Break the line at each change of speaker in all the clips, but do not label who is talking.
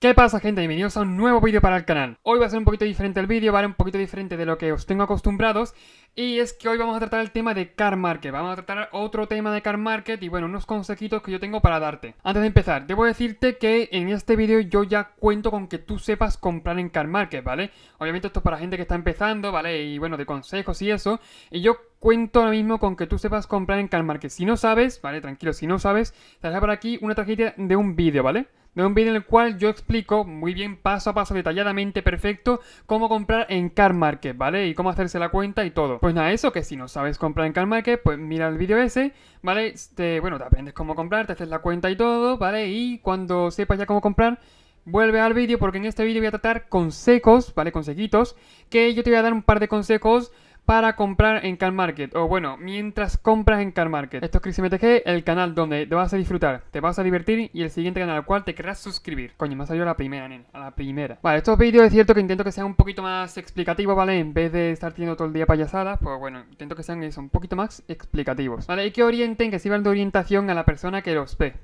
¿Qué pasa, gente? Bienvenidos a un nuevo vídeo para el canal. Hoy va a ser un poquito diferente el vídeo, ¿vale? Un poquito diferente de lo que os tengo acostumbrados. Y es que hoy vamos a tratar el tema de Car Market. Vamos a tratar otro tema de Car Market y bueno, unos consejitos que yo tengo para darte. Antes de empezar, debo decirte que en este vídeo yo ya cuento con que tú sepas comprar en Car Market, ¿vale? Obviamente esto es para gente que está empezando, ¿vale? Y bueno, de consejos y eso. Y yo cuento ahora mismo con que tú sepas comprar en Car Market. Si no sabes, ¿vale? Tranquilo, si no sabes, te dejaré por aquí una tarjeta de un vídeo, ¿vale? De un vídeo en el cual yo explico muy bien, paso a paso, detalladamente, perfecto, cómo comprar en Car Market, ¿vale? Y cómo hacerse la cuenta y todo. Pues nada, eso que si no sabes comprar en Car Market, pues mira el vídeo ese, ¿vale? Bueno, te aprendes cómo comprar, te haces la cuenta y todo, ¿vale? Y cuando sepas ya cómo comprar, vuelve al vídeo porque en este vídeo voy a tratar consejos, ¿vale? Consejitos, que yo te voy a dar un par de consejos para comprar en Car Market, o bueno, mientras compras en Car Market. Esto es CrisMTG, el canal donde te vas a disfrutar, te vas a divertir y el siguiente canal al cual te querrás suscribir. Coño, me ha salido a la primera, nena, a la primera. Vale, estos vídeos es cierto que intento que sean un poquito más explicativos, ¿vale? En vez de estar teniendo todo el día payasadas, pues bueno, intento que sean eso, un poquito más explicativos, ¿vale? Y que orienten, que sirvan de orientación a la persona que los ve.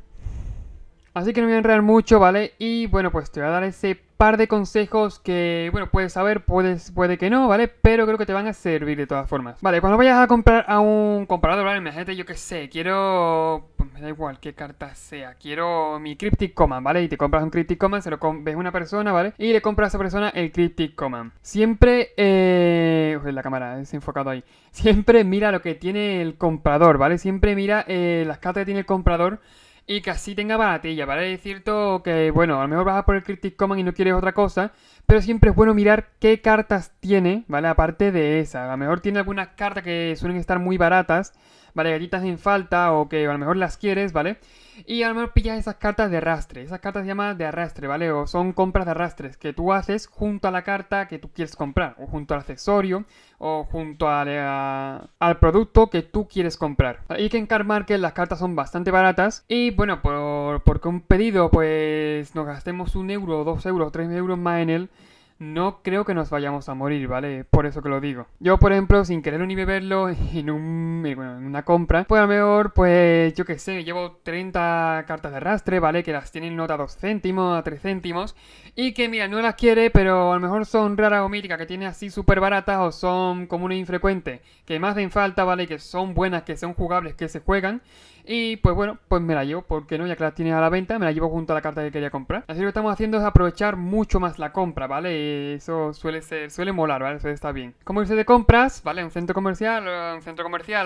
Así que no me voy a enredar mucho, ¿vale? Y bueno, pues te voy a dar ese par de consejos que, bueno, puedes saber, puede que no, ¿vale? Pero creo que te van a servir de todas formas. Vale, cuando vayas a comprar a un comprador, ¿vale? Imagínate, yo qué sé, quiero... Pues me da igual qué carta sea. Quiero mi Cryptic Command, ¿vale? Y te compras un Cryptic Command, ves una persona, ¿vale? Y le compras a esa persona el Cryptic Command. Siempre, Uy, la cámara, desenfocado ahí. Siempre mira lo que tiene el comprador, ¿vale? Siempre mira las cartas que tiene el comprador y que así tenga baratilla, ¿vale? Es cierto que, bueno, a lo mejor vas a por el Cryptic Command y no quieres otra cosa, pero siempre es bueno mirar qué cartas tiene, ¿vale? Aparte de esa. A lo mejor tiene algunas cartas que suelen estar muy baratas, ¿vale? Galletas en falta o que a lo mejor las quieres, ¿vale? Y a lo mejor pillas esas cartas de arrastre. Esas cartas se llaman de arrastre, ¿vale? O son compras de arrastres que tú haces junto a la carta que tú quieres comprar, o junto al accesorio, o junto al producto que tú quieres comprar. Y que en Car Market las cartas son bastante baratas. Y bueno, porque un pedido, pues nos gastemos 1 euro, 2 euros, 3 euros más en él. No creo que nos vayamos a morir, ¿vale? Por eso que lo digo. Yo, por ejemplo, sin quererlo ni beberlo, bueno, en una compra, pues a lo mejor, pues yo qué sé, llevo 30 cartas de arrastre, ¿vale? Que las tienen nota a 2 céntimos, a 3 céntimos, y que, mira, no las quiere, pero a lo mejor son raras o míticas, que tiene así súper baratas, o son comunes e infrecuentes, que más den falta, ¿vale? Que son buenas, que son jugables, que se juegan. Y pues bueno, pues me la llevo, ¿por qué no? Ya que la tienes a la venta, me la llevo junto a la carta que quería comprar. Así que lo que estamos haciendo es aprovechar mucho más la compra, ¿vale? Eso suele molar, ¿vale? Eso está bien. Como irse de compras, ¿vale? Un centro comercial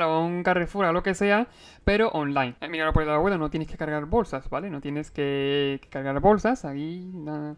o un Carrefour o lo que sea, pero online. Mira, por el lado bueno, no tienes que cargar bolsas, ¿vale? No tienes que cargar bolsas, ahí nada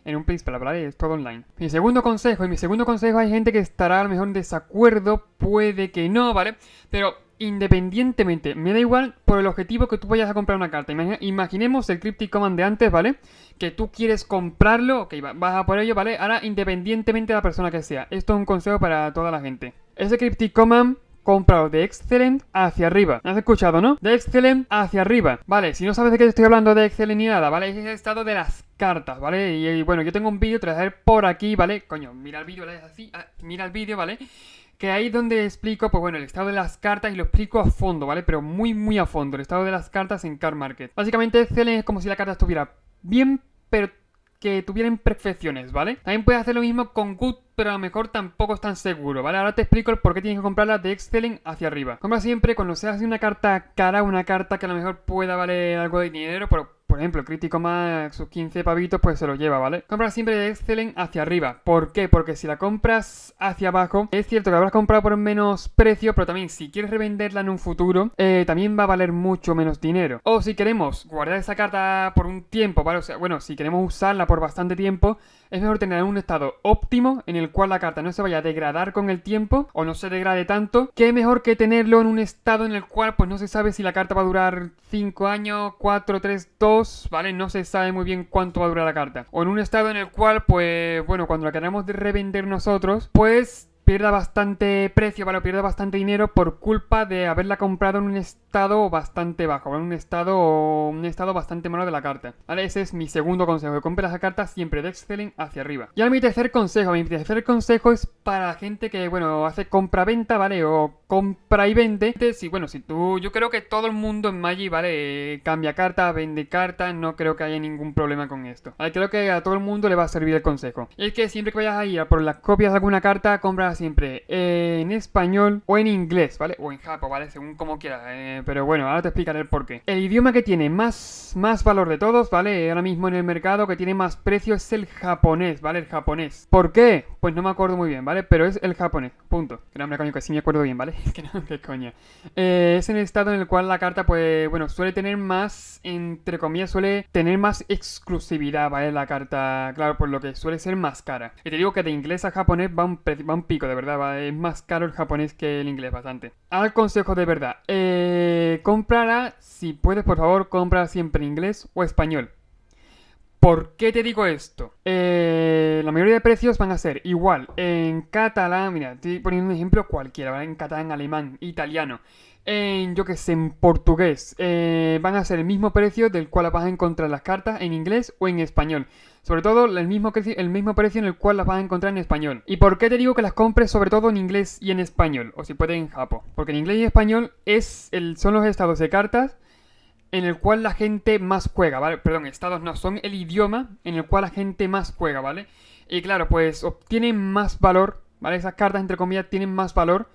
en un príncipe, ¿vale? Es todo online. Mi segundo consejo, hay gente que estará a lo mejor en desacuerdo, puede que no, ¿vale? Pero independientemente, me da igual por el objetivo que tú vayas a comprar una carta. Imaginemos el Cryptic Command de antes, ¿vale? Que tú quieres comprarlo, ok, vas a por ello, ¿vale? Ahora, independientemente de la persona que sea. Esto es un consejo para toda la gente. Ese Cryptic Command comprado de Excellent hacia arriba. ¿Has escuchado, no? De Excellent hacia arriba. Vale, si no sabes de qué estoy hablando de Excellent ni nada, ¿vale? Es el estado de las cartas, ¿vale? Y bueno, yo tengo un vídeo, te lo voy a dejar por aquí, ¿vale? Coño, mira el vídeo, ¿vale? Así, mira el vídeo, ¿vale? Que ahí donde explico, pues bueno, el estado de las cartas y lo explico a fondo, ¿vale? Pero muy, muy a fondo, el estado de las cartas en Car Market. Básicamente, Excellent es como si la carta estuviera bien, pero que tuviera imperfecciones, ¿vale? También puedes hacer lo mismo con Good, pero a lo mejor tampoco es tan seguro, ¿vale? Ahora te explico el por qué tienes que comprarla de Excellent hacia arriba. Compra siempre cuando seas una carta cara, una carta que a lo mejor pueda valer algo de dinero, pero por ejemplo, el crítico más sus 15 pavitos, pues se lo lleva, ¿vale? Compra siempre de Excellent hacia arriba. ¿Por qué? Porque si la compras hacia abajo, es cierto que habrás comprado por menos precio, pero también si quieres revenderla en un futuro, también va a valer mucho menos dinero. O si queremos guardar esa carta por un tiempo, ¿vale? O sea, bueno, si queremos usarla por bastante tiempo, es mejor tenerla en un estado óptimo en el cual la carta no se vaya a degradar con el tiempo o no se degrade tanto, que mejor que tenerlo en un estado en el cual pues no se sabe si la carta va a durar 5 años, 4, 3, 2, ¿vale? No se sabe muy bien cuánto va a durar la carta. O en un estado en el cual pues bueno, cuando la queramos revender nosotros, pues pierda bastante precio, ¿vale? O pierda bastante dinero por culpa de haberla comprado en un estado bastante bajo, ¿vale? Un estado bastante malo de la carta, ¿vale? Ese es mi segundo consejo, que compre la carta siempre de Excellent hacia arriba. Y ahora mi tercer consejo es para la gente que, bueno, hace compra-venta, ¿vale? O compra y vende. Sí, bueno, si tú, yo creo que todo el mundo en Magic, ¿vale? Cambia cartas, vende cartas, no creo que haya ningún problema con esto. ¿Vale? Creo que a todo el mundo le va a servir el consejo. Y es que siempre que vayas a ir a por las copias de alguna carta, compra siempre en español o en inglés, ¿vale? O en japo, ¿vale? Según como quieras. Pero bueno, ahora te explicaré el porqué. El idioma que tiene más valor de todos, ¿vale? Ahora mismo en el mercado que tiene más precio es el japonés, ¿vale? El japonés. ¿Por qué? Pues no me acuerdo muy bien, ¿vale? Pero es el japonés, punto. Que no, hombre, coño, que sí me acuerdo bien, ¿vale? Que no, que coña. Es en el estado en el cual la carta, pues, bueno, suele tener más, entre comillas, suele tener más exclusividad, ¿vale? La carta, claro, por lo que suele ser más cara. Y te digo que de inglés a japonés va un pico, de verdad, ¿vale? Es más caro el japonés que el inglés, bastante. Al consejo de verdad, cómprala, si puedes, por favor, cómprala siempre en inglés o español. ¿Por qué te digo esto? La mayoría de precios van a ser igual en catalán, mira, estoy poniendo un ejemplo cualquiera, ¿vale? En catalán, alemán, italiano, yo que sé, en portugués, van a ser el mismo precio del cual vas a encontrar las cartas en inglés o en español. Sobre todo el mismo precio en el cual las vas a encontrar en español. ¿Y por qué te digo que las compres sobre todo en inglés y en español? O si puedes en japo. Porque en inglés y español son los estados de cartas en el cual la gente más juega, ¿vale? Perdón, estados no, son el idioma en el cual la gente más juega, ¿vale? Y claro, pues obtienen más valor, ¿vale? Esas cartas, entre comillas, tienen más valor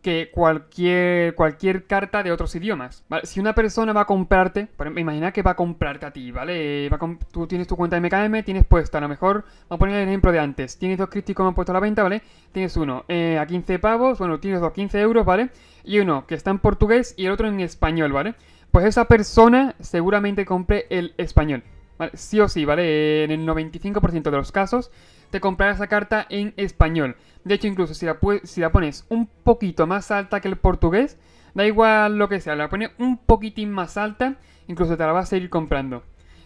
que cualquier carta de otros idiomas, ¿vale? Si una persona va a comprarte, por ejemplo, imagina que va a comprarte a ti, ¿vale? Tú tienes tu cuenta de MKM, tienes puesta, a lo mejor, vamos a poner el ejemplo de antes, tienes 2 críticos que han puesto a la venta, ¿vale? Tienes uno a 15 pavos, bueno, tienes 15 euros, ¿vale? Y uno que está en portugués y el otro en español, ¿vale? Pues esa persona seguramente compre el español, ¿vale? Sí o sí, ¿vale? En el 95% de los casos te comprarás esa carta en español. De hecho, incluso si la pones un poquito más alta que el portugués, da igual lo que sea, la pones un poquitín más alta, incluso te la vas a seguir comprando.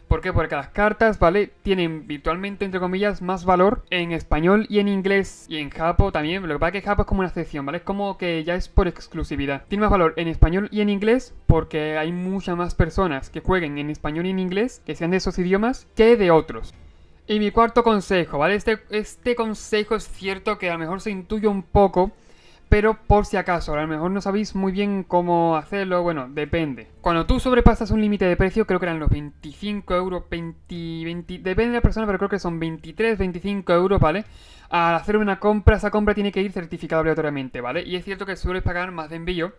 ¿Por qué? Porque las cartas, ¿vale? Tienen virtualmente, entre comillas, más valor en español y en inglés y en japo también. Lo que pasa es que japo es como una excepción, ¿vale? Es como que ya es por exclusividad. Tiene más valor en español y en inglés porque hay muchas más personas que jueguen en español y en inglés, que sean de esos idiomas, que de otros. Y mi cuarto consejo, ¿vale? Este consejo es cierto que a lo mejor se intuye un poco, pero por si acaso, a lo mejor no sabéis muy bien cómo hacerlo, bueno, depende. Cuando tú sobrepasas un límite de precio, creo que eran los 25 euros, 20, depende de la persona, pero creo que son 23, 25 euros, ¿vale? Al hacer una compra, esa compra tiene que ir certificada obligatoriamente, ¿vale? Y es cierto que sueles pagar más de envío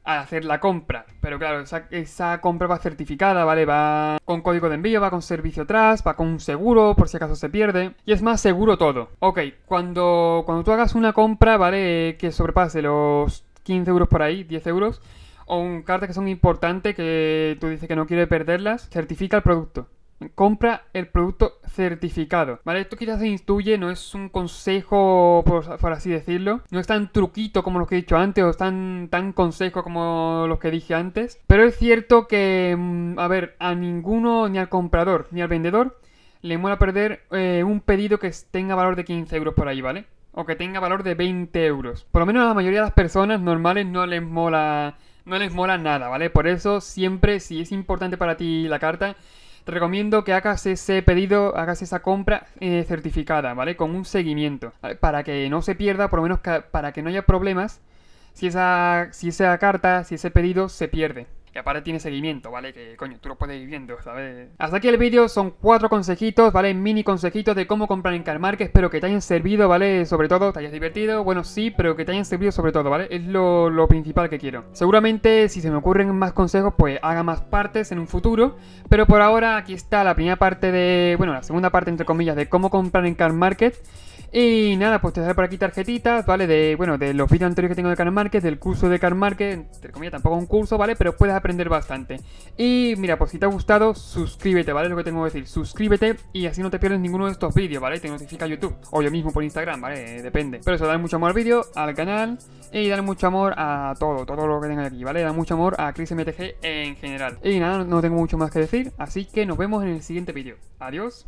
al hacer la compra, pero claro, esa compra va certificada, ¿vale? Va con código de envío, va con servicio atrás, va con un seguro por si acaso se pierde, y es más seguro todo. Ok, cuando tú hagas una compra, ¿vale? Que sobrepase los 15 euros por ahí, 10 euros, o cartas que son importantes, que tú dices que no quieres perderlas, certifica el producto. Compra el producto certificado, ¿vale? Esto quizás se intuye, no es un consejo, por así decirlo. No es tan truquito como los que he dicho antes, o es tan consejo como los que dije antes. Pero es cierto que, a ver, a ninguno, ni al comprador, ni al vendedor, le mola perder un pedido que tenga valor de 15 euros por ahí, ¿vale? O que tenga valor de 20 euros. Por lo menos a la mayoría de las personas normales no les mola nada, ¿vale? Por eso siempre, si es importante para ti la carta, te recomiendo que hagas ese pedido, hagas esa compra certificada, ¿vale? Con un seguimiento, ¿vale? Para que no se pierda, por lo menos para que no haya problemas si esa carta, si ese pedido se pierde. Y aparte tiene seguimiento, ¿vale? Que coño, tú lo puedes ir viendo, ¿sabes? Hasta aquí el vídeo, son 4 consejitos, ¿vale? Mini consejitos de cómo comprar en Carmarket. Espero que te hayan servido, ¿vale? Sobre todo, te hayas divertido, bueno, sí, pero que te hayan servido sobre todo, ¿vale? Es lo principal que quiero. Seguramente, si se me ocurren más consejos, pues haga más partes en un futuro. Pero por ahora, aquí está la primera parte de... Bueno, la segunda parte, entre comillas, de cómo comprar en Carmarket. Y nada, pues te dejaré por aquí tarjetitas, ¿vale? De los vídeos anteriores que tengo de Carmarket, del curso de Carmarket, entre comillas, tampoco un curso, ¿vale? Pero puedes aprender bastante. Y mira, pues si te ha gustado, suscríbete, ¿vale? Es lo que tengo que decir, suscríbete y así no te pierdes ninguno de estos vídeos, ¿vale? Te notifica YouTube, o yo mismo por Instagram, ¿vale? Depende. Pero eso, dale mucho amor al vídeo, al canal y dale mucho amor a todo lo que tenga aquí, ¿vale? Dale mucho amor a ChrisMTG en general. Y nada, no tengo mucho más que decir, así que nos vemos en el siguiente vídeo. Adiós.